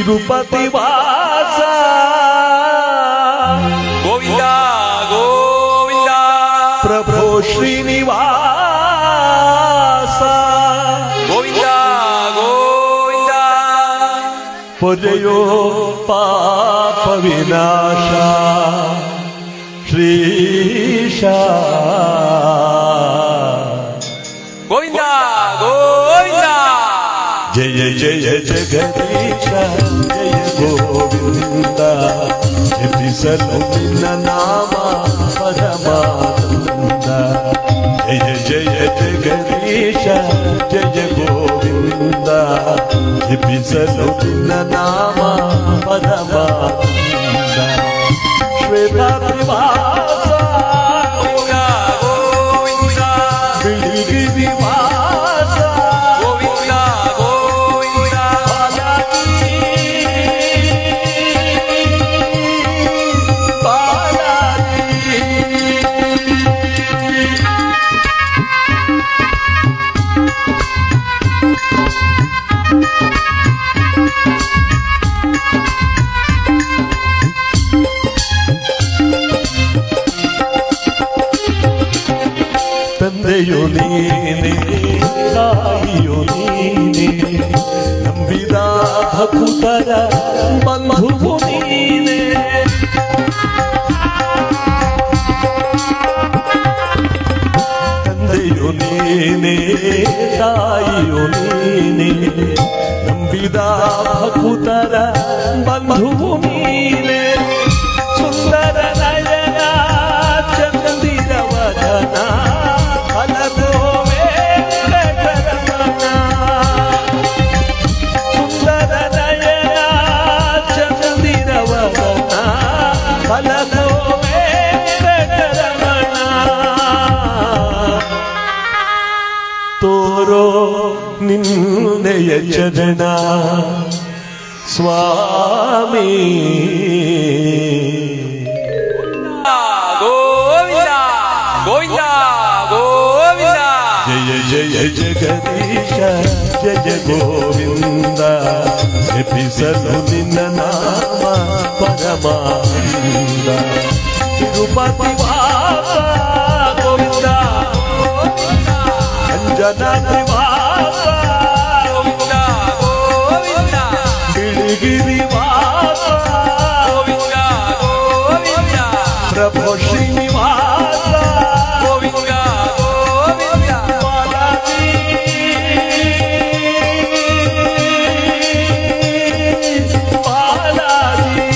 ತಿರುಪತಿ ವಾಸ ಗೋವಿಂದ ಗೋವಿಂದ ಪ್ರಭೋ ಶ್ರೀನಿವಾಸ ಗೋವಿಂದ ಗೋವಿಂದ ಪೊರೆಯೋ ಪಾಪ ವಿನಾಶ ಶ್ರೀಶ ಗೋವಿಂದ ಗೋವಿಂದ ಜಯ ಜಯ ಜಗದೀಶ ಜಯ ಗೋವಿಂದ ಜಪಿಸಲು ನಿನ್ನ ನಾಮ ಪರಮಾನಂದ ಜಯ ಜಯ ಜಗದೀಶ ಜಯ ಗೋವಿಂದ ಜಪಿಸಲು ನಿನ್ನ ನಾಮ ಪರಮಾನಂದ ಶ್ವೇತಾದ್ರಿವಾಸ ಗೋವಿಂದ ಗೋವಿಂದ ಬಿಳಿಗಿರಿವಾಸ ಗೋವಿಂದ ಗೋವಿಂದ ತಂದೆಯು ನೀನೆ ತಾಯಿಯು ನೀನೆ ನಂಬಿದ ಭಕ್ತರ ಬಂಧುವು ನೀನೆ ತಂದೆಯು ನೀನೆ ತಾಯಿಯು ನೀನೆ ನಂಬಿದ ಭಕ್ತರ ಬಂಧುವು ನೀನೆ ಸುಂದರ ನಯನ ಚಂದಿರ ವದನ ಸುಂದರ ನಯನ ಚಂದಿರ ವದನ ಫಲದೋ ವೆಂಕಟರಮಣ ತೋರೋ ನಿನ್ನೆಯ ಚರಣ ಸ್ವಾಮಿ ಗೋವಿಂದ ಗೋವಿಂದ ಗೋವಿಂದ ಜಯ ಜಯ ಜಗದೀಶ ಜಯ ಗೋವಿಂದ ಜಪಿಸಲು ನಿನ್ನ ನಾಮ ಪರಮಾನಂದ ತಿರುಪತಿ ವಾಸ ಗೋವಿಂದ ಅಂಜನಾದ್ರಿ ವಾಸ ಗೋವಿಂದ ಗೋವಿಂದ ಬಿಳಿಗಿರಿ ವಾಸ ಗೋವಿಂದ ಗೋವಿಂದ ಪ್ರಭೋ ಶ್ರೀನಿವಾಸ ಗೋವಿಂದ ಗೋವಿಂದ ಬಾಲಾಜಿ ಬಾಲಾಜಿ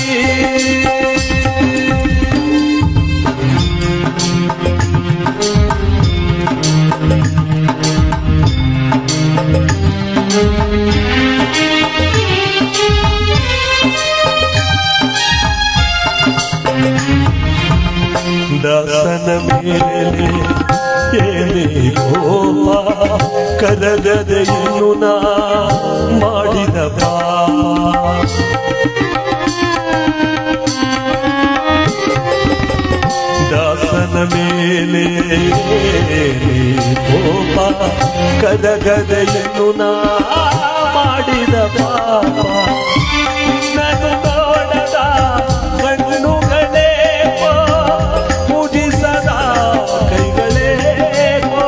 ದಾಸನ ಮೇಲೆ ಏನೇ ಕೋಪ ಕರಗದೆಯನ್ನು ನಾ ಮಾಡಿದ ಪಾಪ ದಾಸನ ಮೇಲೆ ಏನೇ ಕೋಪ ಕರಗದೆಯನ್ನು ನಾ ಮಾಡಿದ ಪಾಪ ನನ್ನು ನೋಡದ ಕಣ್ಣುಗಳೇ ಪೂಜಿಸದ ಕೈಗಳೇಕೋ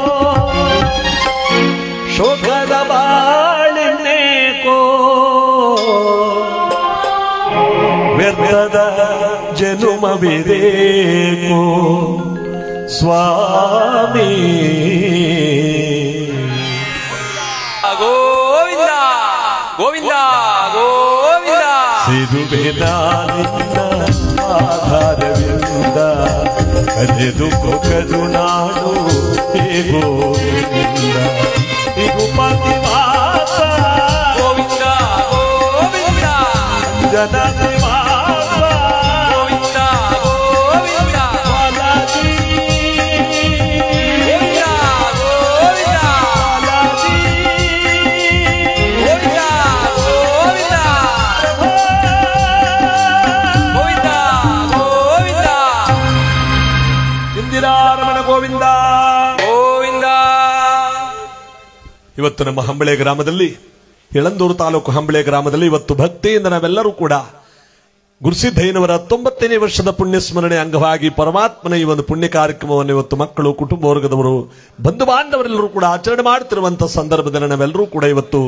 ಶೋಕದ ಬಾಳೆನೇಕೋ ವ್ಯರ್ಥದ ಜನುಮವಿದೇಕೋ ಸ್ವಾಮಿ ಗೋವಿಂದ ಗೋವಿಂದ ಗೋವಿಂದ ಸಿರುವೆ ನಾನಿನ್ನ ಆಧಾರವಿಂದ ಕರೆದು ಕರುನಾಡು ಹೇ ಗೋವಿಂದ ತಿರುಪತಿ ವಾಸ ಗೋವಿಂದ ಗೋವಿಂದ ಅಂಜನಾದ್ರಿ ವಾಸ ಗೋವಿಂದ ಗೋವಿಂದ ಬಾಲಾಜಿ ಗೋವಿಂದ ಗೋವಿಂದ ಬಾಲಾಜಿ ಗೋವಿಂದ ಗೋವಿಂದ ಗೋವಿಂದ ಗೋವಿಂದ ಇಂದಿರಾರಮಣ ಗೋವಿಂದ ಗೋವಿಂದ. ಇವತ್ತು ನಮ್ಮ ಹಂಬಳೆ ಗ್ರಾಮದಲ್ಲಿ ಯಳಂದೂರು ತಾಲೂಕು ಹಂಬಳೆ ಗ್ರಾಮದಲ್ಲಿ ಇವತ್ತು ಭಕ್ತಿಯಿಂದ ನಾವೆಲ್ಲರೂ ಕೂಡ ಗುರುಸಿದ್ದಯ್ಯನವರ 90ನೇ ವರ್ಷದ ಪುಣ್ಯ ಸ್ಮರಣೆ ಅಂಗವಾಗಿ ಪರಮಾತ್ಮನ ಈ ಒಂದು ಪುಣ್ಯ ಕಾರ್ಯಕ್ರಮವನ್ನು ಇವತ್ತು ಮಕ್ಕಳು, ಕುಟುಂಬ ವರ್ಗದವರು, ಬಂಧು ಬಾಂಧವರೆಲ್ಲರೂ ಕೂಡ ಆಚರಣೆ ಮಾಡುತ್ತಿರುವಂತಹ ಸಂದರ್ಭದಲ್ಲಿ ನಾವೆಲ್ಲರೂ ಕೂಡ ಇವತ್ತು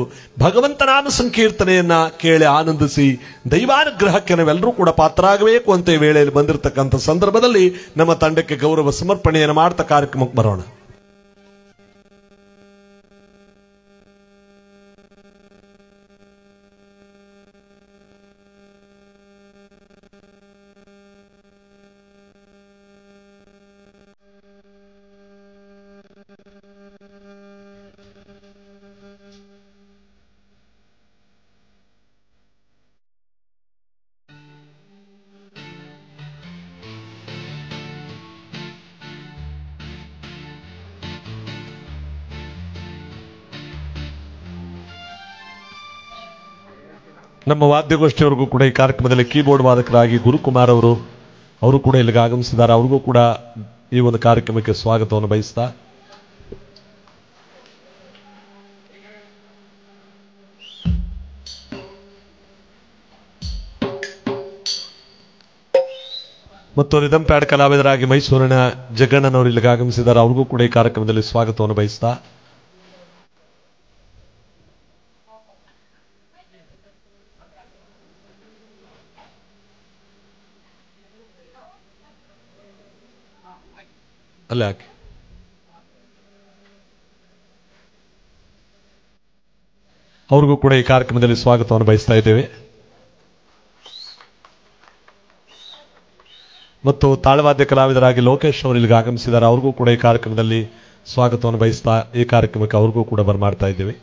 ಭಗವಂತನಾಮ ಸಂಕೀರ್ತನೆಯನ್ನ ಕೇಳಿ ಆನಂದಿಸಿ ದೈವಾನುಗ್ರಹಕ್ಕೆ ನಾವೆಲ್ಲರೂ ಕೂಡ ಪಾತ್ರರಾಗಬೇಕು ಅಂತ ಈ ವೇಳೆಯಲ್ಲಿ ಬಂದಿರತಕ್ಕಂಥ ಸಂದರ್ಭದಲ್ಲಿ ನಮ್ಮ ತಂಡಕ್ಕೆ ಗೌರವ ಸಮರ್ಪಣೆಯನ್ನು ಮಾಡ್ತಾ ಕಾರ್ಯಕ್ರಮಕ್ಕೆ ಬರೋಣ. ನಮ್ಮ ವಾದ್ಯಗೋಷ್ಠಿಯವರಿಗೂ ಕೂಡ ಈ ಕಾರ್ಯಕ್ರಮದಲ್ಲಿ ಕೀಬೋರ್ಡ್ ವಾದಕರಾಗಿ ಗುರುಕುಮಾರ್ ಅವರು ಕೂಡ ಇಲ್ಲಿಗೆ ಆಗಮಿಸಿದ್ದಾರೆ. ಅವ್ರಿಗೂ ಕೂಡ ಈ ಒಂದು ಕಾರ್ಯಕ್ರಮಕ್ಕೆ ಸ್ವಾಗತವನ್ನು ಬಯಸ್ತಾ ಮತ್ತು ರಿದಮ್ ಪ್ಯಾಡ್ ಕಲಾವಿದರಾಗಿ ಮೈಸೂರಿನ ಜಗಣ್ಣನವರು ಇಲ್ಲಿಗೆ ಆಗಮಿಸಿದ್ದಾರೆ. ಅವ್ರಿಗೂ ಕೂಡ ಈ ಕಾರ್ಯಕ್ರಮದಲ್ಲಿ ಸ್ವಾಗತವನ್ನು ಬಯಸ್ತಾ ಅಲ್ಲೇ ಹಾಕಿ ಅವ್ರಿಗೂ ಕೂಡ ಈ ಕಾರ್ಯಕ್ರಮದಲ್ಲಿ ಸ್ವಾಗತವನ್ನು ಬಯಸ್ತಾ ಇದ್ದೇವೆ. ಮತ್ತು ತಾಳವಾದ್ಯ ಕಲಾವಿದರಾಗಿ ಲೋಕೇಶ್ ಅವರು ಇಲ್ಲಿಗೆ ಆಗಮಿಸಿದ್ದಾರೆ. ಅವ್ರಿಗೂ ಕೂಡ ಈ ಕಾರ್ಯಕ್ರಮದಲ್ಲಿ ಸ್ವಾಗತವನ್ನು ಬಯಸ್ತಾ ಈ ಕಾರ್ಯಕ್ರಮಕ್ಕೆ ಅವ್ರಿಗೂ ಕೂಡ ಬರಮಾಡ್ತಾ ಇದ್ದೇವೆ.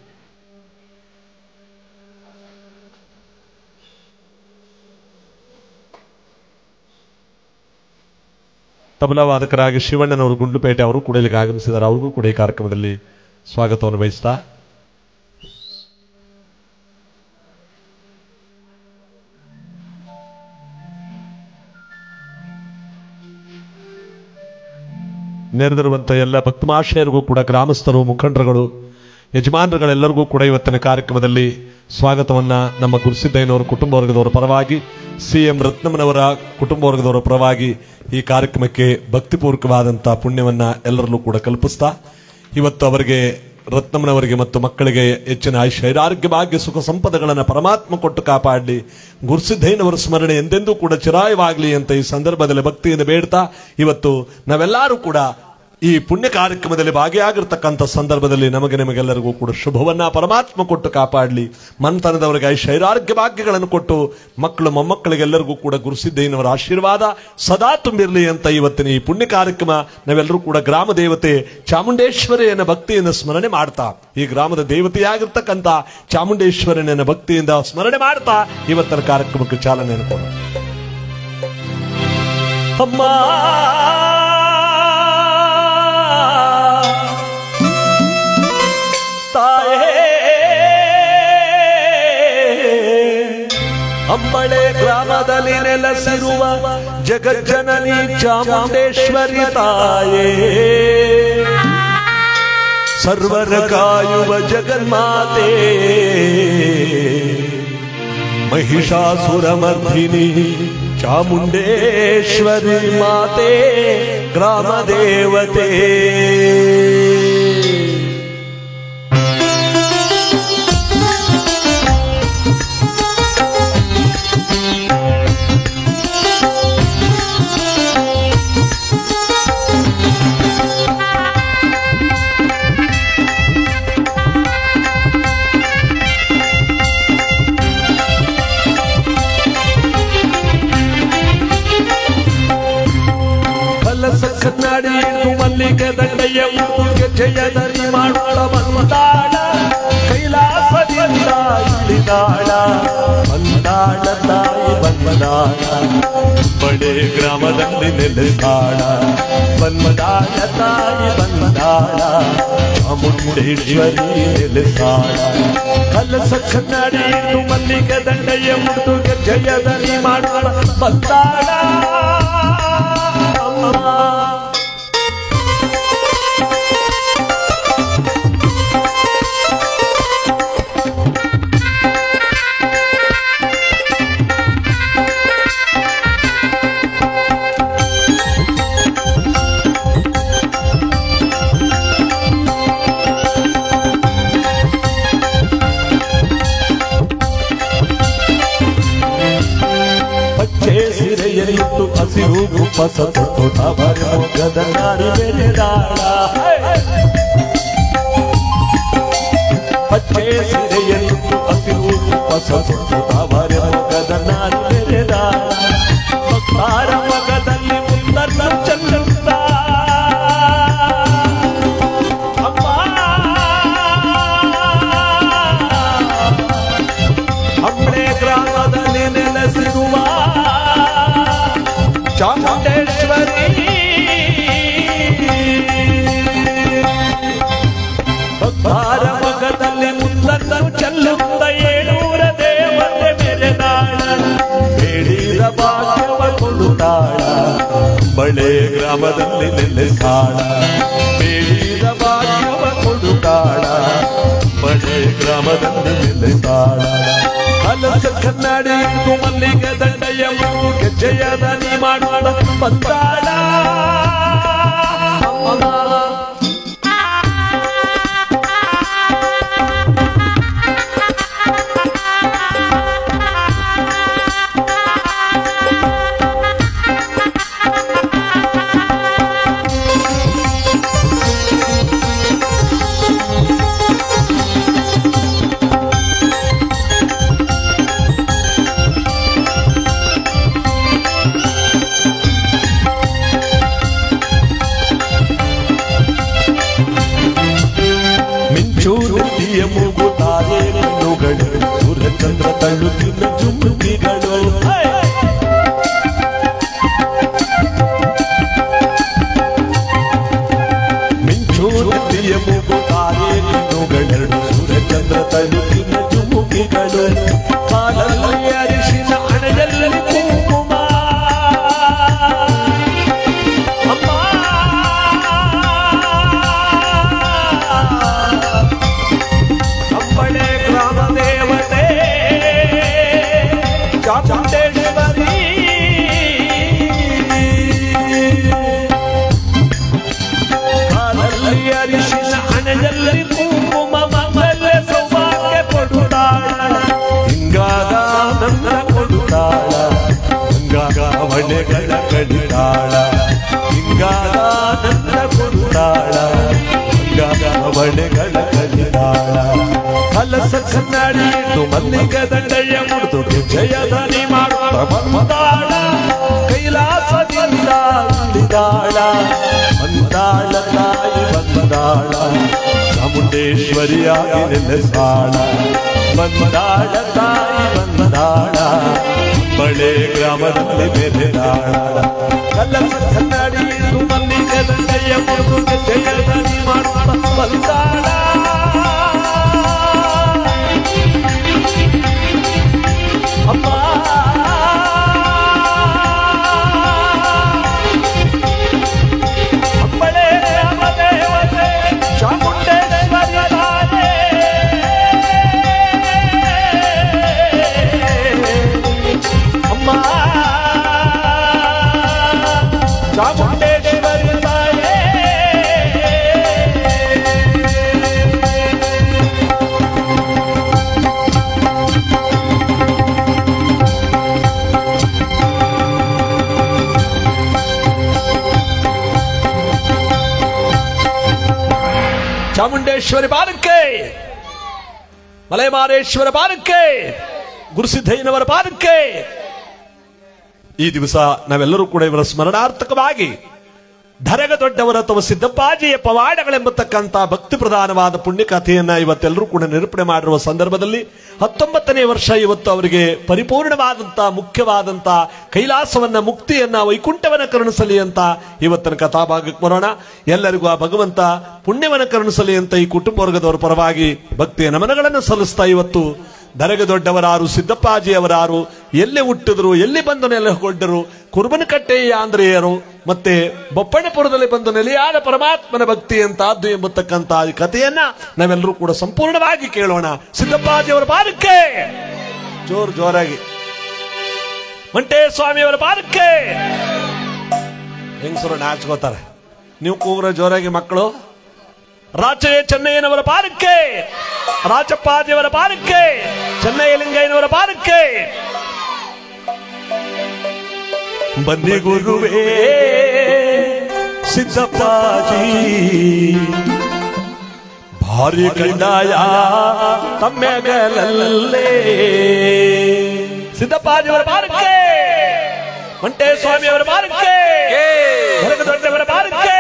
ತಬಲಾ ವಾದಕರಾಗಿ ಶಿವಣ್ಣನವರು ಗುಂಡ್ಲುಪೇಟೆ ಅವರು ಕೂಡ ಇಲ್ಲಿಗೆ ಆಗಮಿಸಿದ್ದಾರೆ. ಅವ್ರಿಗೂ ಕೂಡ ಈ ಕಾರ್ಯಕ್ರಮದಲ್ಲಿ ಸ್ವಾಗತವನ್ನು ಬಯಸ್ತಾ ನೆರೆದಿರುವಂತಹ ಎಲ್ಲ ಭಕ್ತಮಾಶಯರಿಗೂ ಕೂಡ ಗ್ರಾಮಸ್ಥರು, ಮುಖಂಡರುಗಳು, ಯಜಮಾನರುಗಳೆಲ್ಲರಿಗೂ ಕೂಡ ಇವತ್ತಿನ ಕಾರ್ಯಕ್ರಮದಲ್ಲಿ ಸ್ವಾಗತವನ್ನ ನಮ್ಮ ಗುರುಸಿದ್ದಯ್ಯನವರ ಕುಟುಂಬ ವರ್ಗದವರ ಪರವಾಗಿ, CM ರತ್ನಮ್ಮನವರ ಕುಟುಂಬ ವರ್ಗದವರ ಪರವಾಗಿ ಈ ಕಾರ್ಯಕ್ರಮಕ್ಕೆ ಭಕ್ತಿಪೂರ್ವಕವಾದಂತಹ ಪುಣ್ಯವನ್ನ ಎಲ್ಲರಲ್ಲೂ ಕೂಡ ಕಲ್ಪಿಸ್ತಾ ಇವತ್ತು ಅವರಿಗೆ, ರತ್ನಮ್ಮನವರಿಗೆ ಮತ್ತು ಮಕ್ಕಳಿಗೆ ಹೆಚ್ಚಿನ ಆಯುಷ್ಯ, ಭಾಗ್ಯ, ಸುಖ ಸಂಪದಗಳನ್ನು ಪರಮಾತ್ಮ ಕೊಟ್ಟು ಕಾಪಾಡಲಿ, ಗುರುಸಿದ್ದಯ್ಯನವರ ಸ್ಮರಣೆ ಎಂದೆಂದೂ ಕೂಡ ಚಿರಾಯವಾಗಲಿ ಅಂತ ಈ ಸಂದರ್ಭದಲ್ಲಿ ಭಕ್ತಿಯಿಂದ ಬೇಡ್ತಾ ಇವತ್ತು ನಾವೆಲ್ಲರೂ ಕೂಡ ಈ ಪುಣ್ಯ ಕಾರ್ಯಕ್ರಮದಲ್ಲಿ ಭಾಗಿಯಾಗಿರ್ತಕ್ಕಂಥ ಸಂದರ್ಭದಲ್ಲಿ ನಿಮಗೆಲ್ಲರಿಗೂ ಕೂಡ ಶುಭವನ್ನ ಪರಮಾತ್ಮ ಕೊಟ್ಟು ಕಾಪಾಡಲಿ, ಮನ್ತನದವರಿಗೆ ಆಯುಷ್ಯ ಭಾಗ್ಯಗಳನ್ನು ಕೊಟ್ಟು ಮಕ್ಕಳು ಮೊಮ್ಮಕ್ಕಳಿಗೆಲ್ಲರಿಗೂ ಕೂಡ ಗುರುಸಿದ್ದಯ್ಯನವರ ಆಶೀರ್ವಾದ ಸದಾ ತುಂಬಿರಲಿ ಅಂತ ಇವತ್ತಿನ ಈ ಪುಣ್ಯ ಕಾರ್ಯಕ್ರಮ ನಾವೆಲ್ಲರೂ ಕೂಡ ಗ್ರಾಮ ದೇವತೆ ಚಾಮುಂಡೇಶ್ವರಿಯನ್ನ ಭಕ್ತಿಯಿಂದ ಸ್ಮರಣೆ ಮಾಡ್ತಾ, ಈ ಗ್ರಾಮದ ದೇವತೆಯಾಗಿರ್ತಕ್ಕಂಥ ಚಾಮುಂಡೇಶ್ವರಿಯನ್ನ ಭಕ್ತಿಯಿಂದ ಸ್ಮರಣೆ ಮಾಡ್ತಾ ಇವತ್ತಿನ ಕಾರ್ಯಕ್ರಮಕ್ಕೆ ಚಾಲನೆಯನ್ನು ಕೊಡೋಣ. ಅಮ್ಮ ಅಂಬಳೆ ಗ್ರಾಮದಲ್ಲಿ ನೆಲೆಸಿರುವ ಜಗಜ್ಜನನಿ ಚಾಮುಂಡೇಶ್ವರಿ ತಾಯೇ, ಸರ್ವರ ಕಾಯುವ ಜಗನ್ಮಾತೆ, ಮಹಿಷಾಸುರಮರ್ಧಿನಿ ಚಾಮುಂಡೇಶ್ವರಿ ಮಾತೆ, ಗ್ರಾಮ ದೇವತೆ. ಕನ್ನಡಿದು ಮಲ್ಲಿಗೆ ದಂಡೆಯ ಮೂರ್ಗೆ ಜಯದರಿ ಮಾಡೋಳ ಬಂದಾಳ, ಕೈಲಾಸದಿಂದ ಇಳಿದಾಳ ಬಂದಾಳ ತಾಯಿ ಬಂದಾಳ, ಬಡೆ ಗ್ರಾಮದಲ್ಲಿ ನೆಲೆದಾಳ ಬಂದಾಳ ತಾಯಿ ಬಂದಾಳ, ಚಾಮುಂಡೇಶ್ವರಿ ನೆಲೆಸಾಳ. ಕಲಸ ಕನ್ನಡಿದು ಮಲ್ಲಿಗೆ ದಂಡೆಯ ಮೂರ್ಗೆ ಜಯದರಿ ಮಾಡೋಳ ಬಂದಾಳ. ಹೊಸ ತೊಟ್ಟು ತಾವರೆ ಮೊಗ್ಗದ ನಾಡಿ ಬೆರೆದಾಳ ಪಚ್ಚೆ ಸೀರೆಯನ್ನು ಹಸಿರು ಹೊಸ ತೊಟ್ಟು ತಾವರೆ ಮೊಗ್ಗದ ನಾಡಿ ಬೆರೆದಾಳ ಭಕ್ತಾರ ಮಗದಲ್ಲಿ ಮುಂದನ್ನ ಚೆಲ್ಲುತ್ತ ಹಂಬಳೆ ಗ್ರಾಮದಲ್ಲಿ ನೆಲೆಸಿರುವ ಚಾಮುಂಡೇಶ್ವರಿ ಭಕ್ತಾರ ಮಗದಲ್ಲಿ ಮುಂದನ್ನು ಚೆಲ್ಲುತ್ತ ಏಳೂರ ದೇವತೆ ಮೆರೆದಾಳ ಬೇಡಿದ ಭಾಗ್ಯವ ಕೊಡುತ್ತಾಳ ಬಳೆ ಗ್ರಾಮದಲ್ಲಿ ನೆಲೆಸಾಳ ಬೇಡಿದ ಭಾಗ್ಯವ ಕೊಡುತ್ತಾಳ ಬಳೆ ಗ್ರಾಮದಲ್ಲಿ ನೆಲೆಸಾಳ ಕಲಸ ಕನ್ನಡಿ ಮಲ್ಲಿಗೆ ದಂಡೆಯ ಗೆಜ್ಜೆಯದ ನೀ ಮಾಡುವ ಬಂದಾಳ ಮಿಂಚೂರುತಿಯ ಮೂಗುತ್ತಾರೆ ಕಣ್ಣುಗಳು ಸೂರ್ಯಚಂದ್ರ ತಳ್ಳುತ್ತಿನ ಚುಮ್ಮುಕಿಗಳು ಮಿಂಚೂರುತಿಯ ಮೂಗುತ್ತಾರೆ ಕಣ್ಣುಗಳೆರಡು ಸೂರ್ಯಚಂದ್ರ ತಳ್ಳುತ್ತಿನ ಚುಮ್ಮುಕಿಗಳು ಕಾಲಲ್ಲಿ ಅರಿಶಿನ ಹಣೆಯಲ್ಲಿ ಕುಂಕುಮ ಹಂಬಳೆ ಗ್ರಾಮ ದೇವತೆ ಚಾಮುಂಡೇಶ್ವರಿ ಕಾಲಲ್ಲಿ ಅರಿಶಿನ ಹಣೆಯಲ್ಲಿ ಕುಂಕುಮ ಮಮ್ಮಲೆ ಸೌಭಾಗ್ಯ ಕೊಡುತ್ತಾಳ ಹಿಂಗಾದ ನನ್ನ ಕೊಡುತ್ತಾಳ ಹಂಗಾಗ ಹೊಳೆಗಳ ಕಡಿದಾಳ ಹಿಂಗಾದ ನನ್ನ ಕೊಡುತ್ತಾಳ ಹಂಗಾಗ ಹೊಳೆಗಳ ಕಡಿದಾಳ ಕಲಸ ಕನ್ನಡಿ ಮಲ್ಲಿಗೆ ದಂಡೆಯ ಮುಡಿದು ಜಯಧನಿ ಮಾಡುವ ಬಂದಾಳ ಕೈಲಾಸದಿಂದ ಬಂದಿದಾಳ ಬಂದಾಳ ತಾಯಿ ಬಂದಾಳ ಚಾಮುಂಡೇಶ್ವರಿಯಾಗಿ ನೆಲೆಸಾಳ ಬಂದಾಳ ತಾಯಿ ಬಂದಾಳ ಬಳೆ ಗ್ರಾಮದಲ್ಲಿ ಬೆರೆದಾಳ ಕಲಸ ಕನ್ನಡಿ ಮಲ್ಲಿಗೆ ದಂಡೆಯ ಮುಡಿದು ಜಯಧನಿ ಮಾಡುವ ಬಂದಾಳ ಅಮ್ಮ ಹಂಬಳೆ ದೇವತೆ ಚಾಮುಂಡೇಶ್ವರಿ ತಾಯಿ ಅಮ್ಮ ಚಾಮುಂಡೇಶ್ವರಿ ತಾಯಿ ಚಾಮುಂಡೇಶ್ವರಿ ಪಾದಕ್ಕೆ ಮಲೆಮಾರೇಶ್ವರ ಪಾದಕ್ಕೆ ಗುರುಸಿದ್ದಯ್ಯನವರ ಪಾದಕ್ಕೆ ಈ ದಿವಸ ನಾವೆಲ್ಲರೂ ಕೂಡ ಇವರ ಸ್ಮರಣಾರ್ಥಕವಾಗಿ ಧರೆಗ ದೊಡ್ಡವರ ಅಥವಾ ಸಿದ್ದಪ್ಪಾಜಿಯ ಪವಾಡಗಳೆಂಬತಕ್ಕಂಥ ಭಕ್ತಿ ಪ್ರಧಾನವಾದ ಪುಣ್ಯಕಥೆಯನ್ನ ಇವತ್ತೆಲ್ಲರೂ ಕೂಡ ನಿರೂಪಣೆ ಮಾಡಿರುವ ಸಂದರ್ಭದಲ್ಲಿ 19ನೇ ವರ್ಷ ಇವತ್ತು ಅವರಿಗೆ ಪರಿಪೂರ್ಣವಾದಂತ ಮುಖ್ಯವಾದಂತ ಕೈಲಾಸವನ್ನ ಮುಕ್ತಿಯನ್ನ ವೈಕುಂಠವನ್ನ ಕರುಣಿಸಲಿ ಅಂತ ಇವತ್ತಿನ ಕಥಾಭಾಗಕ್ಕೆ ಬರೋಣ. ಎಲ್ಲರಿಗೂ ಆ ಭಗವಂತ ಪುಣ್ಯವನ್ನ ಕರುಣಿಸಲಿ ಅಂತ ಈ ಕುಟುಂಬ ವರ್ಗದವರ ಪರವಾಗಿ ಭಕ್ತಿಯ ನಮನಗಳನ್ನು ಸಲ್ಲಿಸ್ತಾ ಇವತ್ತು ಧರೆಗ ದೊಡ್ಡವರಾರು, ಸಿದ್ದಪ್ಪಾಜಿಯವರಾರು, ಎಲ್ಲಿ ಹುಟ್ಟಿದ್ರು, ಎಲ್ಲಿ ಬಂದು ನೆಲೆಗೊಂಡರು, ಕುರುಬನಕಟ್ಟೆಯ ಆಂಧ್ರೇಯರು, ಮತ್ತೆ ಬೊಪ್ಪಣ್ಣಪುರದಲ್ಲಿ ಬಂದು ನೆಲೆಯಾದ ಪರಮಾತ್ಮನ ಭಕ್ತಿ ಅಂತಾದ್ದು ಎಂಬತಕ್ಕಂತ ಈ ಕಥೆಯನ್ನ ನಾವೆಲ್ಲರೂ ಕೂಡ ಸಂಪೂರ್ಣವಾಗಿ ಕೇಳೋಣ. ಸಿದ್ದಪ್ಪಾಜಿಯವರ ಪಾದಕ್ಕೆ ಜೋರಾಗಿ, ಮಂಟೇಶ ಸ್ವಾಮಿಯವರ ಪಾದಕ್ಕೆ. ಹೆಂಗಸರು ನಾಚ್ಕೋತಾರೆ, ನೀವು ಕೂಗ್ರ ಜೋರಾಗಿ ಮಕ್ಕಳು. ರಾಚಯ್ಯ ಚೆನ್ನಯ್ಯನವರ ಪಾದಕ್ಕೆ, ರಾಚಪ್ಪಾಜಿಯವರ ಪಾದಕ್ಕೆ, ಚೆನ್ನಯ್ಯ ಲಿಂಗಯ್ಯನವರ ಪಾದಕ್ಕೆ. ಬನ್ನಿ ಗುರುವೇ ಸಿದ್ದಪ್ಪಾಜಿ ಭಾರಿ ಕಂಡಾಯ ತಮ್ಮೆಗಲಲ್ಲೇ ಸಿದ್ದಪ್ಪಾಜಿಯವರ ಬಾರಕ್ಕೆ ಮಂಟೇ ಸ್ವಾಮಿಯವರ ಬಾರಕ್ಕೆ ದೊಡ್ಡವರ ಬಾರಕ್ಕೆ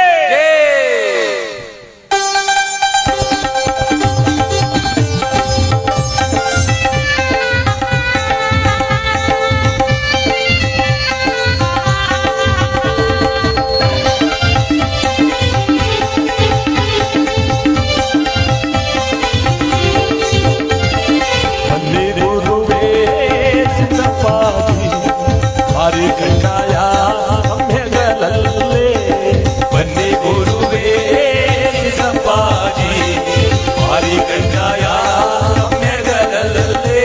ಕಂಡಾಯ ತಮ್ಮೆಗಲಲ್ಲೇ ಬನ್ನಿ ಗುರುವೇ ಸಿದ್ದಪ್ಪಾಜಿ ಭಾರಿ ಕಂಡಾಯ ತಮ್ಮೆಗಲಲ್ಲೇ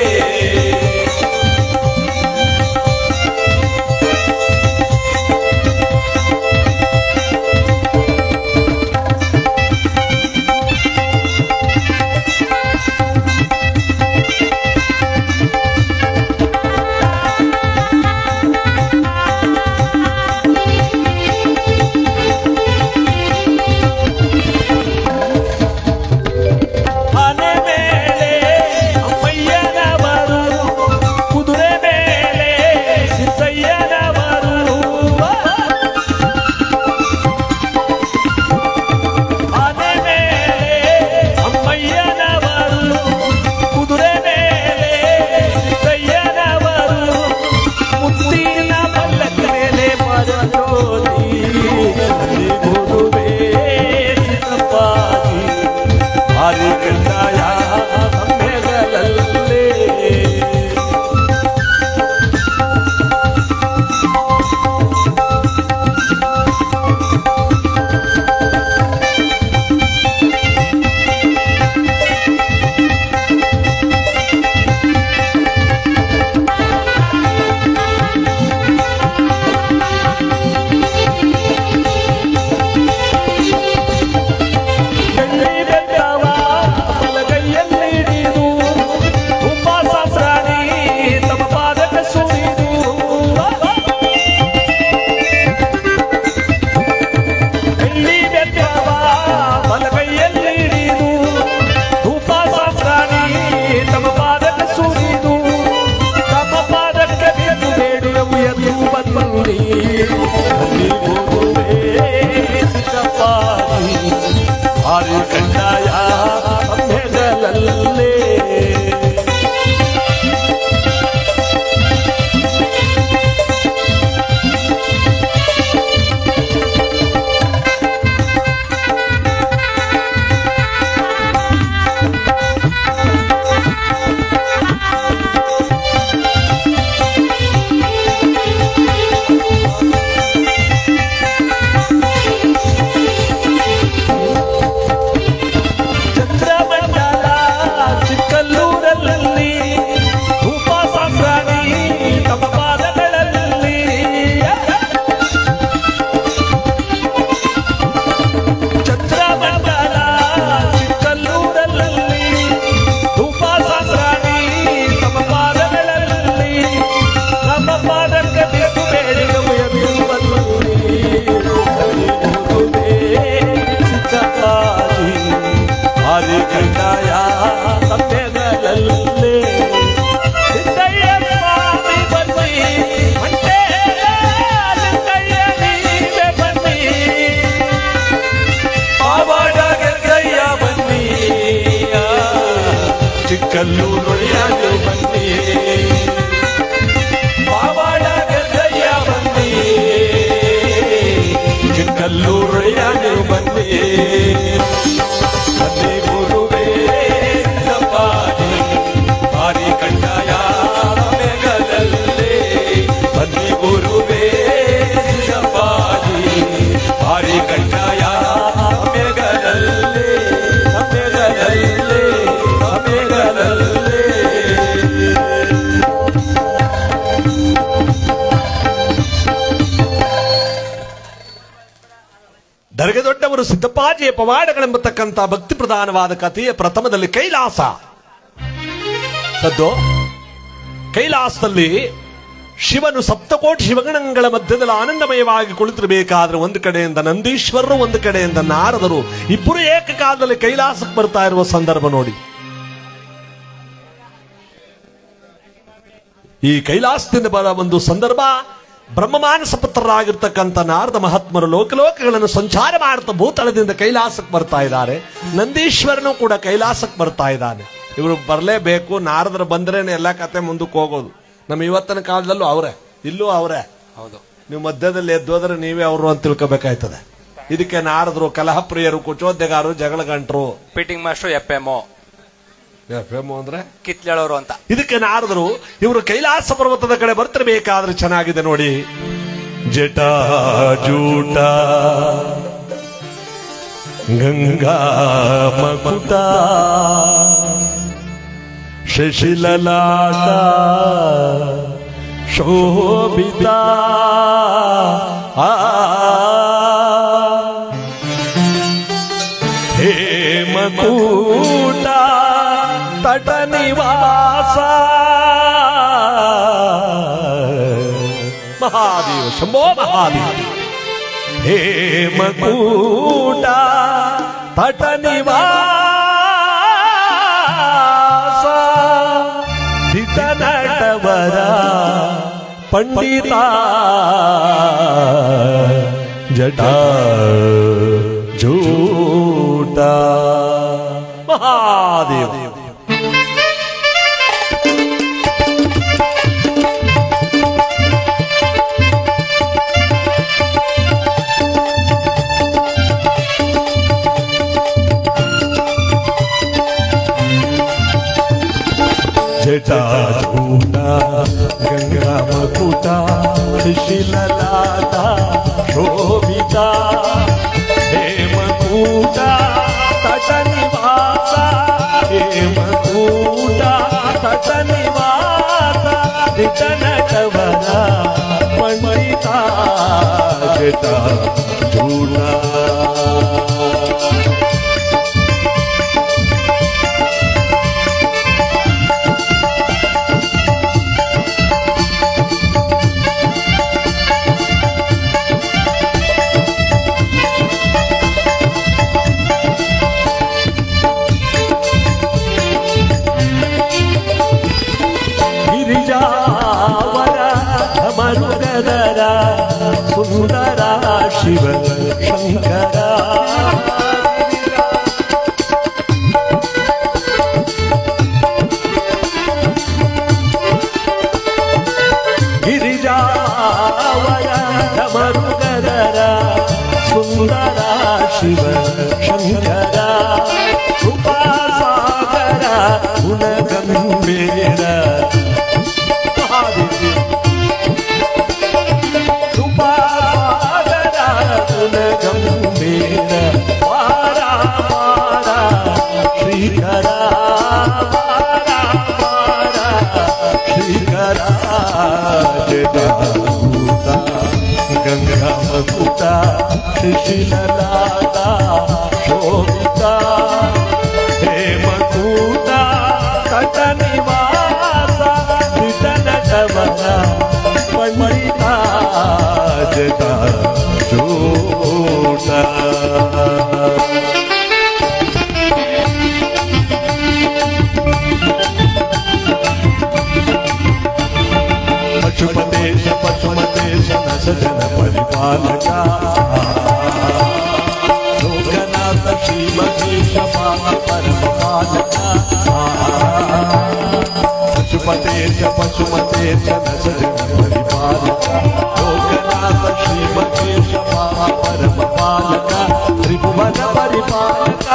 ಭಾರಿ ಕಂಡಾಯ ತಮ್ಮೆಗಲಲ್ಲೇ ಚಿಕ್ಕಲ್ಲೂರೊಡೆಯನು ಬನ್ನಿ ಪಾವಾಡ ಗದ್ದಯ್ಯ ಬನ್ನಿ ಚಿಕ್ಕಲ್ಲೂರೊಡೆಯನು ಬನ್ನಿ ಬನ್ನಿ ಗುರುವೇ ಸಿದ್ದಪ್ಪಾಜಿ ಭಾರಿ ಕಂಡಾಯ ತಮ್ಮೆಗಲಲ್ಲೇ ಬನ್ನಿ ಗುರುವೇ ಸಿದ್ದಪ್ಪಾಜಿ ಭಾರಿ ಕಂಡಾಯ ತಮ್ಮೆಗಲಲ್ಲೇ ತಮ್ಮೆಗಲಲ್ಲೇ ದರ್ಗೆ ದೊಡ್ಡವರು ಸಿದ್ದಪ್ಪಾಜಿಯ ಪವಾಡಗಳೆಂಬತಕ್ಕಂಥ ಭಕ್ತಿ ಪ್ರಧಾನವಾದ ಕಥೆಯ ಪ್ರಥಮದಲ್ಲಿ ಕೈಲಾಸ ಸದ್ದು. ಕೈಲಾಸದಲ್ಲಿ ಶಿವನು ಸಪ್ತಕೋಟಿ ಶಿವಗಣಗಳ ಮಧ್ಯದಲ್ಲಿ ಆನಂದಮಯವಾಗಿ ಕುಳಿತಿರಬೇಕಾದ್ರೆ ಒಂದು ಕಡೆಯಿಂದ ನಂದೀಶ್ವರರು, ಒಂದು ಕಡೆಯಿಂದ ನಾರದರು, ಇಬ್ಬರು ಏಕಕಾಲದಲ್ಲಿ ಕೈಲಾಸಕ್ಕೆ ಬರ್ತಾ ಇರುವ ಸಂದರ್ಭ ನೋಡಿ. ಈ ಕೈಲಾಸದಿಂದ ಬರ ಒಂದು ಸಂದರ್ಭ, ಬ್ರಹ್ಮಮಾನಸ ಪುತ್ರರಾಗಿರ್ತಕ್ಕಂಥ ನಾರದ ಮಹಾತ್ಮರು ಲೋಕಲೋಕಗಳನ್ನು ಸಂಚಾರ ಮಾಡ್ತಾ ಭೂತಳದಿಂದ ಕೈಲಾಸಕ್ಕೆ ಬರ್ತಾ ಇದ್ದಾರೆ. ನಂದೀಶ್ವರನು ಕೂಡ ಕೈಲಾಸಕ್ಕೆ ಬರ್ತಾ ಇದ್ದಾನೆ. ಇವರು ಬರಲೇಬೇಕು. ನಾರದರು ಬಂದ್ರೇನೆ ಎಲ್ಲ ಕತೆ ಮುಂದಕ್ಕೆ ಹೋಗೋದು. ನಮ್ಮ ಇವತ್ತಿನ ಕಾಲದಲ್ಲೂ ಅವರೇ, ಇಲ್ಲೂ ಅವರೇ. ಹೌದು, ನೀವು ಮಧ್ಯದಲ್ಲಿ ಎದ್ದೋದ್ರೆ ನೀವೇ ಅವರು ಅಂತ ತಿಳ್ಕೊಬೇಕಾಯ್ತದೆ. ಇದಕ್ಕೆ ನಾರದರು ಕಲಹ ಪ್ರಿಯರು, ಕುಚೋದ್ಯಗಾರರು, ಜಗಳ ಗಂಟರು, ಫಿಟ್ಟಿಂಗ್ ಮಾಸ್ಟರ್ ಎಫ್ಎಂಒ ಅಂದ್ರೆ ಕಿತ್ಲೇಳೋರು ಅಂತ. ಇದಕ್ಕೆ ನಾರದರು ಇವರು ಕೈಲಾಸ ಪರ್ವತದ ಕಡೆ ಬರ್ತಿರ್ಬೇಕಾದ್ರೆ ಚೆನ್ನಾಗಿದೆ ನೋಡಿ. ಜಟಾಜೂಟ ಗಂಗಾ ಮಕುಟ ಶಶಿಲಲಾಟ ಶೋಭಿತ ಹೇಮಕೂಟ ತಟ ನಿವಾಸ ಮಹಾದೇವ ಶಂಭೋ ಮಹಾದೇವ. ಹೇಮಕೂಟ ತಟ ನಿವಾಸ ದಿಟ ನಟವರ ಪಂಡಿತ ಜಟಾ ಜೂಟ ಮಹಾದೇವ. ಜಟಾಜೂಟ ಗಂಗಾ ಮಕುಟ ಶಿಲಲಾಟ ಶೋಭಿತ ಹೇಮಕೂಟ ತಟ ನಿವಾಸ ಹೇಮಕೂಟ ತಟ ನಿವಾಸ ದಿಟ ನಟವರ ಪಂಡಿತ ಜಟಾಜೂಟ. ಸುಂದರ ಶಿವ ಶಂಕರ ಗಿರಿಜಾವರ ಮರುಗದರ ಸುಂದರ ಶಿವ ಶಂಕರ ಕೃಪಾಸಾಗರ ಗುಣಗಂಭೀರ ಗಂಭೀರ ವಾರ ವಾರ ಶ್ರೀಕರ ವಾರ ವಾರ ಶ್ರೀಕರ ಜಟಾಜೂಟ ಗಂಗಾ ಮಕುಟ ಶಿಶಿಲಲಾಟ ಶೋಭಿತ ಹೇಮಕೂಟ ತಟ ನಿವಾಸ ದಿಟ ನಟವರ ಪಂಡಿತ ಜಟಾಜೂಟ. ಪಶುಪತೇಶ ಪಶುಮತೇಶ ನಸಜನ ಪರಿಪಾಲಕ ಲೋಕನಾಥ ಶ್ರೀಮಕೇಶ ಪಾಪ ಪರಮ ಪಾಲಕ. ಪಶುಪತೇಶ ಪಶುಮತೇಶ ನಸಜನ ಪರಿಪಾಲಕ ಲೋಕನಾಥ ಶ್ರೀಮಕೇಶ ಪಾಪ ಪರಮ ಪಾಲಕ ತ್ರಿಭುವನ ಪರಿಪಾಲಕ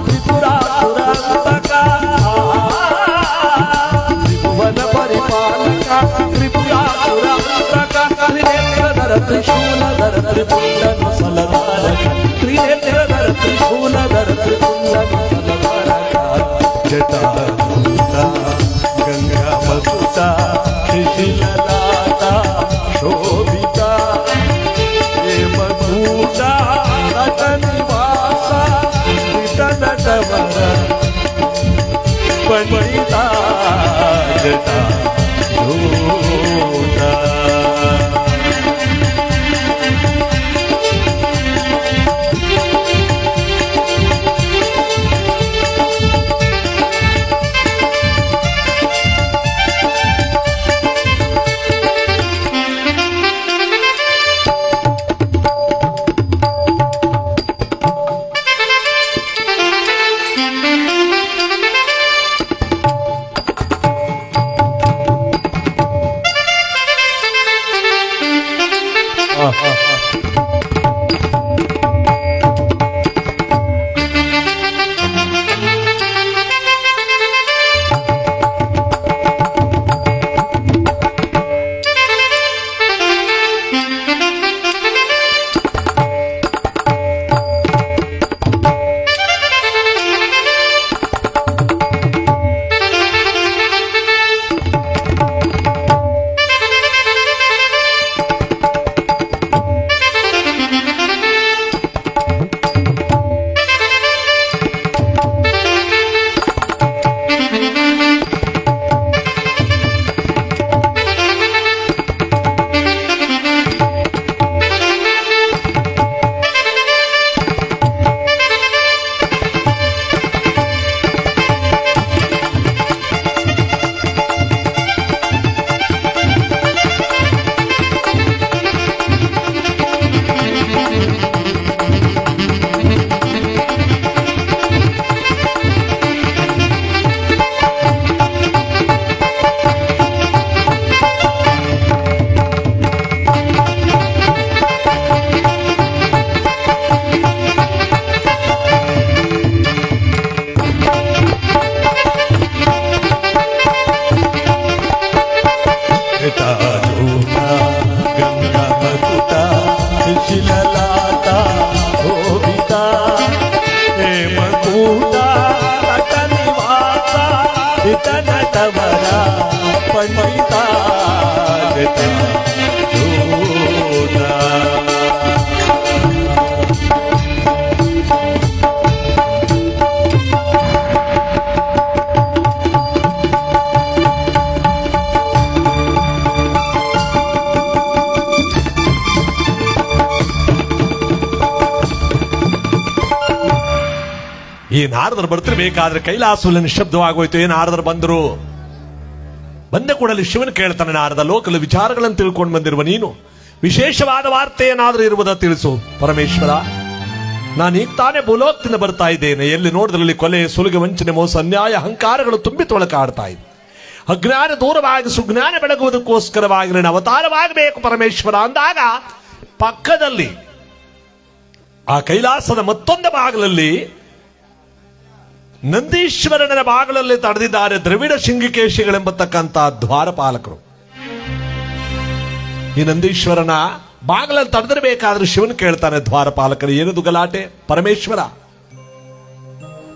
ತ್ರಿಪುರಾಸುರಾಂತಕ ತ್ರಿಭುವನ ಪರಿಪಾಲಕ ತ್ರಿಪುರಾಸುರಾಂತಕ ತ್ರಿನೇತ್ರಧರ ತ್ರಿಶೂಲಧರ ತ್ರಿಪುಂಡನು ಸಲಧಾರಕ ತ್ರಿನೇತ್ರಧರ ತ್ರಿಶೂಲಧರ ತ್ರಿಪುಂಡನು ಸಲಧಾರಕ. ಜಟಾಜೂಟ ಗಂಗಾ ಮಕುಟ ಶಿಶಿಲಲಾಟ ಶೋಭಿತ ಹೇಮಕೂಟ ತಟ ನಿವಾಸ ದಿಟ ನಟವರ ಪಂಡಿತ ಜಟಾಜೂಟ. ಈ ನಾರದರು ಬರ್ತಿರ್ಬೇಕಾದ್ರೆ ಕೈಲಾಸದಲ್ಲಿ ನಿಶಬ್ದವಾಗೋಯ್ತು. ಏನ್ ನಾರದರು ಬಂದರು. ಬಂದ ಕೂಡಲೇ ಶಿವನ್ ಕೇಳ್ತಾನೆ, ನಾರದ ಲೋಕದ ವಿಚಾರಗಳನ್ನು ತಿಳ್ಕೊಂಡು ಬಂದಿರುವ ನೀನು ವಿಶೇಷವಾದ ವಾರ್ತೆ ಏನಾದ್ರೂ ಇರುವುದ ತಿಳಿಸು. ಪರಮೇಶ್ವರ, ನಾನು ಈಗ ತಾನೇ ಭೂಲೋಕದಿಂದ ಬರ್ತಾ ಇದ್ದೇನೆ. ಎಲ್ಲಿ ನೋಡಿದ್ರಲ್ಲಿ ಕೊಲೆ, ಸುಲಿಗೆ, ವಂಚನೆ, ಮೋಸ, ಅನ್ಯಾಯ, ಅಹಂಕಾರಗಳು ತುಂಬಿ ತೊಳಕಾಡ್ತಾ ಇದೆ. ಅಜ್ಞಾನ ದೂರವಾಗಿ ಸುಜ್ಞಾನ ಬೆಳಗುವುದಕ್ಕೋಸ್ಕರವಾಗಿ ನಾನು ಅವತಾರವಾಗಬೇಕು ಪರಮೇಶ್ವರ ಅಂದಾಗ, ಪಕ್ಕದಲ್ಲಿ ಆ ಕೈಲಾಸದ ಮತ್ತೊಂದು ಬಾಗಿಲಲ್ಲಿ ನಂದೀಶ್ವರನ ಬಾಗಿಲಲ್ಲಿ ತಡೆದಿದ್ದಾರೆ ದ್ರವಿಡ ಶೃಂಗಿಕೇಶಿಗಳೆಂಬತಕ್ಕಂಥ ದ್ವಾರಪಾಲಕರು. ಈ ನಂದೀಶ್ವರನ ಬಾಗಿಲಲ್ಲಿ ತಡೆದಿರಬೇಕಾದ್ರೆ ಶಿವನ್ ಕೇಳ್ತಾನೆ, ದ್ವಾರಪಾಲಕರು ಏನದು ಗಲಾಟೆ? ಪರಮೇಶ್ವರ,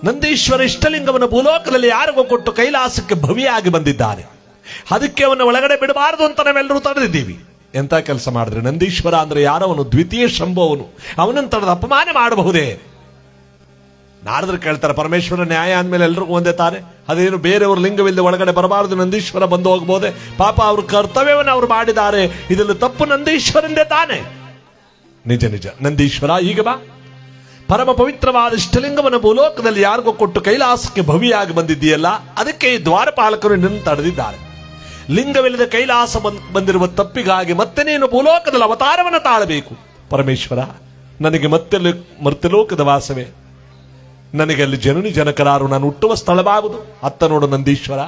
ನಂದೀಶ್ವರ ಇಷ್ಟಲಿಂಗವನ್ನು ಭೂಲೋಕದಲ್ಲಿ ಯಾರಿಗೂ ಕೊಟ್ಟು ಕೈಲಾಸಕ್ಕೆ ಭವಿಯಾಗಿ ಬಂದಿದ್ದಾನೆ. ಅದಕ್ಕೆ ಅವನ್ನ ಒಳಗಡೆ ಬಿಡಬಾರದು ಅಂತ ನಾವೆಲ್ಲರೂ ತಡೆದಿದ್ದೀವಿ. ಎಂತ ಕೆಲಸ ಮಾಡಿದ್ರೆ? ನಂದೀಶ್ವರ ಅಂದ್ರೆ ಯಾರವನು? ದ್ವಿತೀಯ ಶಂಭುವನು. ಅವನನ್ನು ತಡೆದು ಅಪಮಾನ ಮಾಡಬಹುದೇ? ನಾರದ್ರು ಕೇಳ್ತಾರೆ, ಪರಮೇಶ್ವರ ನ್ಯಾಯ ಅಂದ್ಮೇಲೆ ಎಲ್ರಿಗೂ ಒಂದೇ ತಾನೆ, ಅದೇನು ಬೇರೆಯವ್ರ ಲಿಂಗವಿಲ್ಲದೆ ಒಳಗಡೆ ಬರಬಾರದು, ನಂದೀಶ್ವರ ಬಂದು ಹೋಗ್ಬೋದೆ? ಪಾಪ ಅವ್ರ ಕರ್ತವ್ಯವನ್ನು ಅವ್ರು ಮಾಡಿದ್ದಾರೆ, ಇದರಲ್ಲಿ ತಪ್ಪು ನಂದೀಶ್ವರಂದೇ ತಾನೆ. ನಿಜ ನಿಜ, ನಂದೀಶ್ವರ ಈಗ ಬಾ. ಪರಮ ಪವಿತ್ರವಾದ ಇಷ್ಟಲಿಂಗವನ್ನು ಭೂಲೋಕದಲ್ಲಿ ಯಾರಿಗೂ ಕೊಟ್ಟು ಕೈಲಾಸಕ್ಕೆ ಭವಿಯಾಗಿ ಬಂದಿದ್ದೀಯಲ್ಲ, ಅದಕ್ಕೆ ಈ ದ್ವಾರಪಾಲಕರು ನಿನ್ನ ತಡೆದಿದ್ದಾರೆ. ಲಿಂಗವಿಲ್ಲದೆ ಕೈಲಾಸ ಬಂದಿರುವ ತಪ್ಪಿಗಾಗಿ ಮತ್ತೆ ನೀನು ಭೂಲೋಕದಲ್ಲಿ ಅವತಾರವನ್ನು ತಾಳಬೇಕು. ಪರಮೇಶ್ವರ, ನನಗೆ ಮತ್ತೆ ಮರ್ತ್ಯಲೋಕದ ವಾಸವೇ, ನನಗೆ ಅಲ್ಲಿ ಜನನಿ ಜನಕರಾರು, ನಾನು ಹುಟ್ಟುವ ಸ್ಥಳವಾಗುವುದು. ಅತ್ತ ನೋಡು ನಂದೀಶ್ವರ,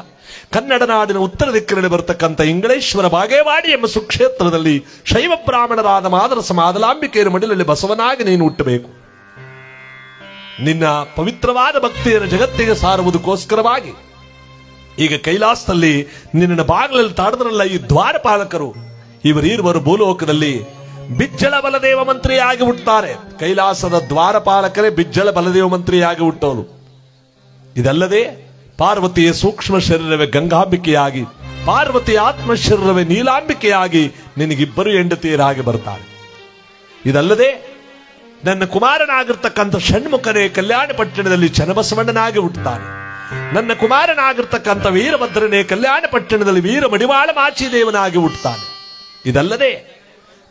ಕನ್ನಡ ನಾಡಿನ ಉತ್ತರ ದಿಕ್ಕಿನಲ್ಲಿ ಬರತಕ್ಕಂಥ ಇಂಗಳೇಶ್ವರ ಬಾಗೇವಾಡಿ ಎಂಬ ಸುಕ್ಷೇತ್ರದಲ್ಲಿ ಶೈವ ಬ್ರಾಹ್ಮಣರಾದ ಮಾದರಸ ಮಾದಲಾಂಬಿಕೆಯರ ಮಡಿಲಲ್ಲಿ ಬಸವನಾಗಿ ನೀನು ಹುಟ್ಟಬೇಕು. ನಿನ್ನ ಪವಿತ್ರವಾದ ಭಕ್ತಿಯನ್ನು ಜಗತ್ತಿಗೆ ಸಾರುವುದಕ್ಕೋಸ್ಕರವಾಗಿ ಈಗ ಕೈಲಾಸದಲ್ಲಿ ನಿನ್ನ ಬಾಗಿಲಲ್ಲಿ ತಾಡದ್ರಲ್ಲ ಈ ದ್ವಾರಪಾಲಕರು, ಇವರೀರ್ವರು ಭೂಲೋಕದಲ್ಲಿ ಬಿಜ್ಜಳ ಬಲದೇವ ಮಂತ್ರಿಯಾಗಿ ಹುಟ್ಟುತ್ತಾರೆ. ಕೈಲಾಸದ ದ್ವಾರಪಾಲಕರೇ ಬಿಜ್ಜಳ ಬಲದೇವ ಮಂತ್ರಿಯಾಗಿ ಹುಟ್ಟೋರು. ಇದಲ್ಲದೆ ಪಾರ್ವತಿಯ ಸೂಕ್ಷ್ಮ ಶರೀರವೇ ಗಂಗಾಂಬಿಕೆಯಾಗಿ, ಪಾರ್ವತಿಯ ಆತ್ಮ ಶರೀರವೇ ನೀಲಾಂಬಿಕೆಯಾಗಿ ನಿನಗಿಬ್ಬರು ಹೆಂಡತಿಯರಾಗಿ ಬರ್ತಾರೆ. ಇದಲ್ಲದೆ ನನ್ನ ಕುಮಾರನಾಗಿರ್ತಕ್ಕಂಥ ಷಣ್ಮುಖನೇ ಕಲ್ಯಾಣ ಪಟ್ಟಣದಲ್ಲಿ ಚನ್ನಬಸವಣ್ಣನಾಗಿ ಹುಟ್ಟುತ್ತಾನೆ. ನನ್ನ ಕುಮಾರನಾಗಿರ್ತಕ್ಕಂಥ ವೀರಭದ್ರನೇ ಕಲ್ಯಾಣ ಪಟ್ಟಣದಲ್ಲಿ ವೀರ ಮಡಿವಾಳ ಮಾಚಿದೇವನಾಗಿ ಹುಟ್ಟುತ್ತಾನೆ. ಇದಲ್ಲದೆ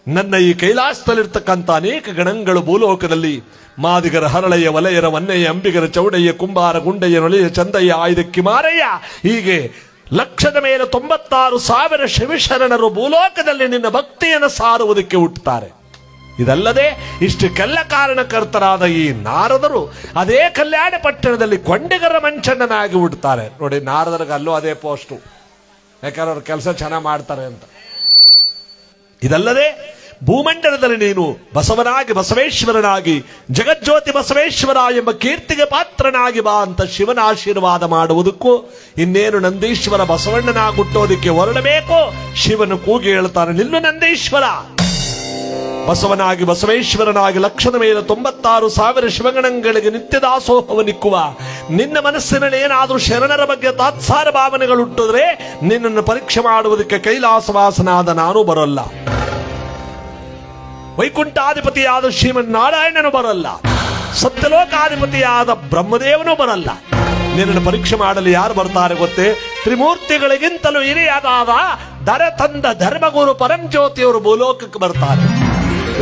ನನ್ನ ಈ ಕೈಲಾಸದಲ್ಲಿರ್ತಕ್ಕಂಥ ಅನೇಕ ಗಣಗಳು ಭೂಲೋಕದಲ್ಲಿ ಮಾದಿಗರ ಹರಳೆಯ ವಲಯರ ವನ್ನೆಯ ಅಂಬಿಗರ ಚೌಡಯ್ಯ ಕುಂಬಾರ ಗುಂಡಯ್ಯ ನೊಳೆಯ ಚಂದಯ್ಯ ಆಯ್ದ ಕಿಮಾರಯ್ಯ ಹೀಗೆ 196,000 ಶಿವಶರಣರು ಭೂಲೋಕದಲ್ಲಿ ನಿನ್ನ ಭಕ್ತಿಯನ್ನು ಸಾರುವುದಕ್ಕೆ ಹುಟ್ಟುತ್ತಾರೆ. ಇದಲ್ಲದೆ ಇಷ್ಟಕ್ಕೆಲ್ಲ ಕಾರಣಕರ್ತರಾದ ಈ ನಾರದರು ಅದೇ ಕಲ್ಯಾಣ ಪಟ್ಟಣದಲ್ಲಿ ಕೊಂಡಿಗರ ಮಂಚಣ್ಣನಾಗಿ ಹುಟ್ಟುತ್ತಾರೆ. ನೋಡಿ, ನಾರದರಿಗೆ ಅಲ್ಲೂ ಅದೇ ಪೋಸ್ಟು, ಯಾಕಂದ್ರೆ ಅವ್ರ ಕೆಲಸ ಚೆನ್ನಾಗಿ ಮಾಡ್ತಾರೆ ಅಂತ. ಇದಲ್ಲದೆ ಭೂಮಂಡಲದಲ್ಲಿ ನೀನು ಬಸವನಾಗಿ ಬಸವೇಶ್ವರನಾಗಿ ಜಗಜ್ಯೋತಿ ಬಸವೇಶ್ವರ ಎಂಬ ಕೀರ್ತಿಗೆ ಪಾತ್ರನಾಗಿ ಬಾ ಅಂತ ಶಿವನ ಆಶೀರ್ವಾದ ಮಾಡುವುದಕ್ಕೂ ಇನ್ನೇನು ನಂದೀಶ್ವರ ಬಸವಣ್ಣನಾಗಿ ಹುಟ್ಟೋದಕ್ಕೆ ಹೊರಡಬೇಕು. ಶಿವನು ಕೂಗಿ ಹೇಳ್ತಾನೆ, ನಿಲ್ಲು ನಂದೀಶ್ವರ. ಬಸವನಾಗಿ ಬಸವೇಶ್ವರನಾಗಿ 196,000 ಶಿವಗಣಗಳಿಗೆ ನಿತ್ಯ ದಾಸೋಹವನಿಕ್ಕುವ ನಿನ್ನ ಮನಸ್ಸಿನಲ್ಲಿ ಏನಾದರೂ ಶರಣರ ಬಗ್ಗೆ ತಾತ್ಸಾರ ಭಾವನೆಗಳು ಹುಟ್ಟಿದ್ರೆ ನಿನ್ನನ್ನು ಪರೀಕ್ಷೆ ಮಾಡುವುದಕ್ಕೆ ಕೈಲಾಸವಾಸನಾದ ನಾನು ಬರೋಲ್ಲ, ವೈಕುಂಠಾಧಿಪತಿಯಾದ ಶ್ರೀಮನ್ನಾರಾಯಣನು ಬರಲ್ಲ, ಸತ್ಯಲೋಕಾಧಿಪತಿಯಾದ ಬ್ರಹ್ಮದೇವನು ಬರಲ್ಲ. ನಿನ್ನನ್ನು ಪರೀಕ್ಷೆ ಮಾಡಲು ಯಾರು ಬರ್ತಾರೆ ಗೊತ್ತೇ? ತ್ರಿಮೂರ್ತಿಗಳಿಗಿಂತಲೂ ಹಿರಿಯಾದ ದರ ತಂದ ಧರ್ಮಗುರು ಪರಂಜ್ಯೋತಿಯವರು ಭೂಲೋಕಕ್ಕೆ ಬರ್ತಾರೆ.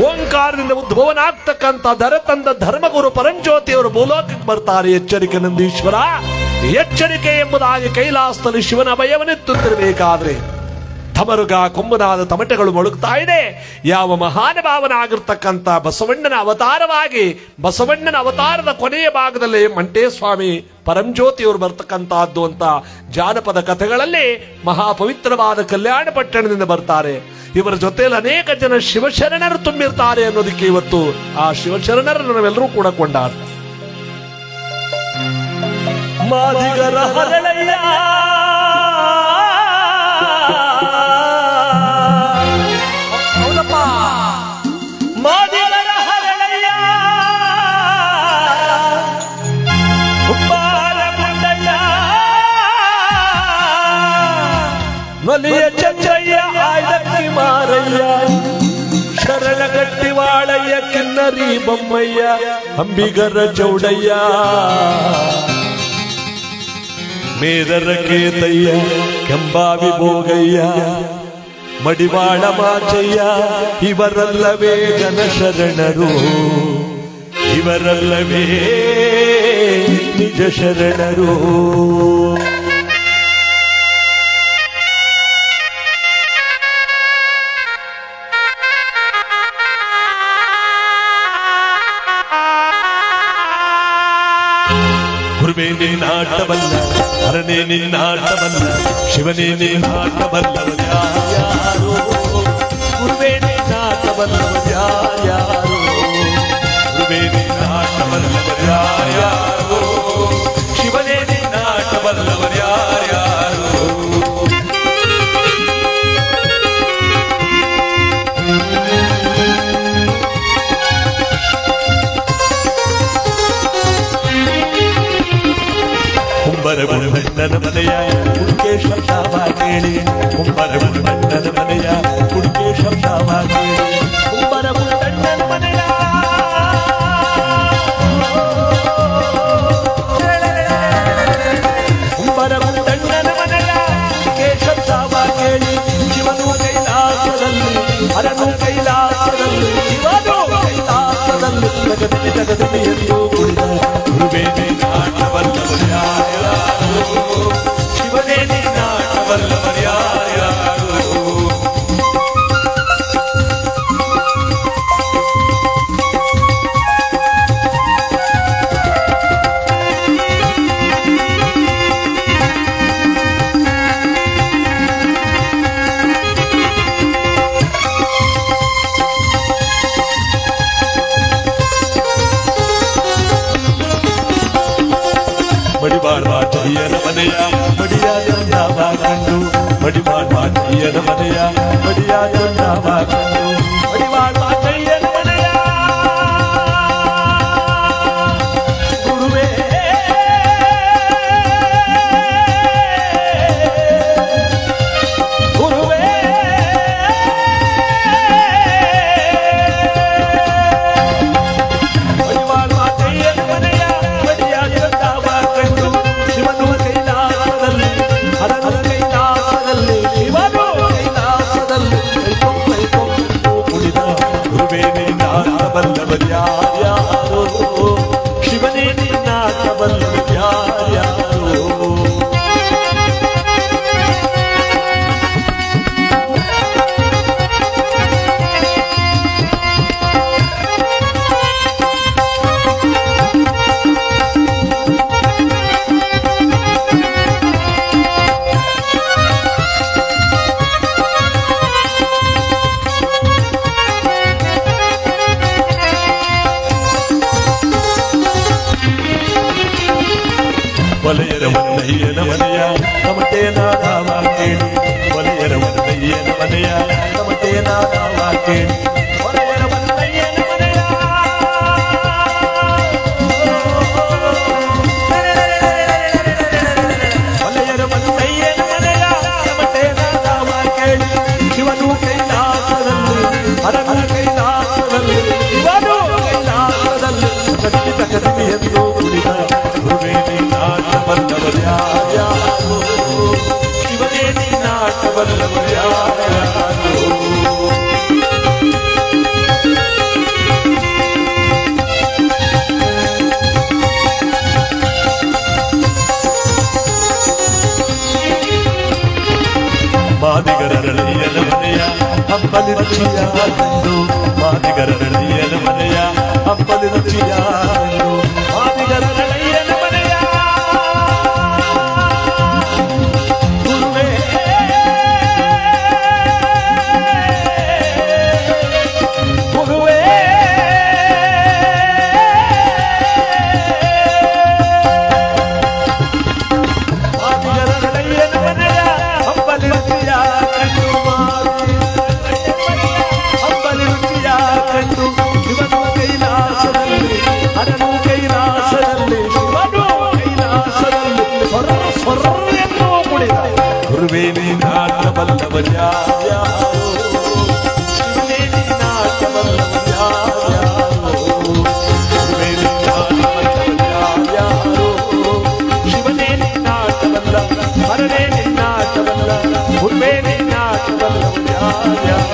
ಓಂಕಾರದಿಂದ ಉದ್ಭವನಾಗ್ತಕ್ಕಂಥ ದರ ತಂದ ಧರ್ಮಗುರು ಪರಂಜ್ಯೋತಿಯವರು ಭೂಲೋಕಕ್ಕೆ ಬರ್ತಾರೆ. ಎಚ್ಚರಿಕೆ ನಂದೀಶ್ವರ, ಎಚ್ಚರಿಕೆ ಎಂಬುದಾಗಿ ಕೈಲಾಸದಲ್ಲಿ ಶಿವನ ಭಯವನ್ನೆತ್ತುತ್ತಿರಬೇಕಾದ್ರೆ ತಮರುಗ ಕೊಂಬನಾದ ತಮಟೆಗಳು ಮೊಳಗ್ತಾ ಇದೆ. ಯಾವ ಮಹಾನುಭಾವನಾಗಿರ್ತಕ್ಕಂಥ ಬಸವಣ್ಣನ ಅವತಾರವಾಗಿ ಬಸವಣ್ಣನ ಅವತಾರದ ಕೊನೆಯ ಭಾಗದಲ್ಲಿ ಮಂಟೇಸ್ವಾಮಿ ಪರಂಜ್ಯೋತಿಯವರು ಬರ್ತಕ್ಕಂತಹದ್ದು ಅಂತ ಜಾನಪದ ಕಥೆಗಳಲ್ಲಿ ಮಹಾಪವಿತ್ರವಾದ ಕಲ್ಯಾಣ ಪಟ್ಟಣದಿಂದ ಬರ್ತಾರೆ. ಇವರ ಜೊತೆಯಲ್ಲಿ ಅನೇಕ ಜನ ಶಿವಶರಣರು ತುಂಬಿರ್ತಾರೆ ಅನ್ನೋದಕ್ಕೆ ಇವತ್ತು ಆ ಶಿವಶರಣರನ್ನು ನಾವೆಲ್ಲರೂ ಕೂಡ ಕೊಂಡಾಡ್ತಾರೆ. ಮಾದಿಗರ ಹರಳೆಯ ಮಾದಿಗರ ಹರಳೆಯ ಕುಂಬಾರ ಗುಂಡಯ್ಯ ನೊಲೆಯ ಚಂದ್ರಯ್ಯ ಆಯ್ದ ಕಿಮಾರಯ್ಯ ಶರಣಗಟ್ಟಿ ವಾಳಯ್ಯ ಕಿನ್ನರಿ ಬೊಮ್ಮಯ್ಯ ಅಂಬಿಗರ ಚೌಡಯ್ಯ ಮೇದರ ಕೇತಯ್ಯ ಕೆಂಬಾವಿ ಭೋಗಯ್ಯ ಮಡಿವಾಳ ಮಾಚಯ್ಯ ಇವರಲ್ಲವೇ ಜನಶರಣರು, ಇವರಲ್ಲವೇ ನಿಜ ಶರಣರು. ಗುರುವೇ ನಿನ್ನಾಟವಲ್ಲ, ಹರನೇ ನಿನ್ನಾಟವಲ್ಲ, ಶಿವನೇ ನಿನ್ನಾಟವಲ್ಲವರ್ಯಾರೋ, ಗುರುವೇ ನಿನ್ನಾಟವಲ್ಲವರ್ಯಾರೋ, ಗುರುವೇ ನಿನ್ನಾಟವಲ್ಲವರ್ಯಾರೋ, ಶಿವನೇ ನಿನ್ನಾಟವಲ್ಲವರ್ಯಾರೋ. ಕುಂಬರಗುಂಡನ ಮನೆಯ ಕುಡಿಕೆ ಶಬ್ದವ ಕೇಳಿ, ಕುಂಬರಗುಂಡನ ಮನೆಯ ಕುಡಿಕೆ ಶಬ್ದವ ಕೇಳಿ, ಕುಂಬರಗುಂಡನ ಮನೆಯ ಕುಂಬರಗುಂಡನ ಮನೆಯ ಕುಡಿಕೆ ಶಬ್ದವ ಕೇಳಿ, ಶಿವನು ಕೈಲಾಸದಲ್ಲಿ ಹರನು ಕೈಲಾಸದಲ್ಲಿ ಶಿವನು ಕೈಲಾಸದಲ್ಲಿ ಜಗದಲ್ಲಿ ಜಗದಲ್ಲಿ ಎಂದು ಕುಳಿತ ಗುರುವೇ ನಾಟವಲ್ಲವರ್ಯಾರೋ, ಶಿವನೇ ನಾಟವಲ್ಲವರ್ಯಾರೋ. ಮಡಿವಾಳ ಮನೆಯ ಮಡಿಯಾದ ಕಂಡು, ಮಡಿವಾಳ ಮನೆಯ ಮಡಿಯಾದ ಕಂಡು, ಮಡಿವಾಳ ಮನೆಯ ಗುರುವೇ ಗುರುವೇ ಮಡಿವಾಳ ಮನೆಯ ಮಡಿಯಾದ ಕಂಡು, ಶಿವನು ಒಲೆಯರ ಮನೆಯನ ಮನೆಯ ತಮಟೇನ ನಾವ ಕೇಳಿ ಒಲೆಯರ ಮನೆಯನ ಮನೆಯ ತಮಟೇನ ನಾವ ಕೇಳಿ ಒಲೆಯರ ಮನೆಯನ ಮನೆಯ ಒಲೆಯರ ಮನೆಯನ ಮನೆಯ ತಮಟೇನ ನಾವ ಕೇಳಿ ಶಿವನು ಕೈಲಾಸದಲ್ಲಿ ಹರನ ಕೈಲಾಸದಲ್ಲಿ ಶಿವನು ಕೈಲಾಸದಲ್ಲಿ ಖಂಡಿತ ಕದಿಮಿ ಎಂದು ಕುಳಿತ ಗುರುವೇ ನೀನಾಟ ಬಲ್ಲವರ್ಯಾರು ಶಿವನೇ ನೀನಾಟ ಬಲ್ಲವರ್ಯಾರು ಮಾದಿಗರಳಿಯನ ಮನೆಯ ಹಬ್ಬಲಿ ರುಚಿಯ ಕಂಡು ಮಾದಿಗರಳಿಯನ ಮನೆಯ ಹಬ್ಬಲಿ ರುಚಿಯ ಕಂಡು ಮಾದಿಗರಳಿಯನ ಮನೆಯ ಗುರುವೇ ಗುರುವೇ ಮಾದಿಗರಳಿಯನ ಮನೆಯ ಹಬ್ಬಲಿ ರುಚಿಯ ಕಂಡು ಹಬ್ಬಲಿ ರುಚಿಯ ಕಂಡು ಶಿವನು ಕೈಲಾಸದಲ್ಲಿ ಹರನು ಕೈಲಾಸದಲ್ಲಿ ಶಿವನು ಕೈಲಾಸದಲ್ಲಿ ಸ್ವರ ಎಂದು ಕುಳಿತ ಗುರುವೇ ನೀನಾಟ ಬಲ್ಲವರ್ಯಾರು ಶಿವನೇ ನೀನಾಟ ಬಲ್ಲವರ್ಯಾರು ಗುರುವೇ ನೀನಾಟ ಬಲ್ಲವರ್ಯಾರು ಶಿವನೇ ನೀನಾಟ ಬಲ್ಲ ಹರನೇ ನೀನಾಟ ಬಲ್ಲ ಗುರುವೇ ನೀನಾಟ ಬಲ್ಲವರ್ಯಾರು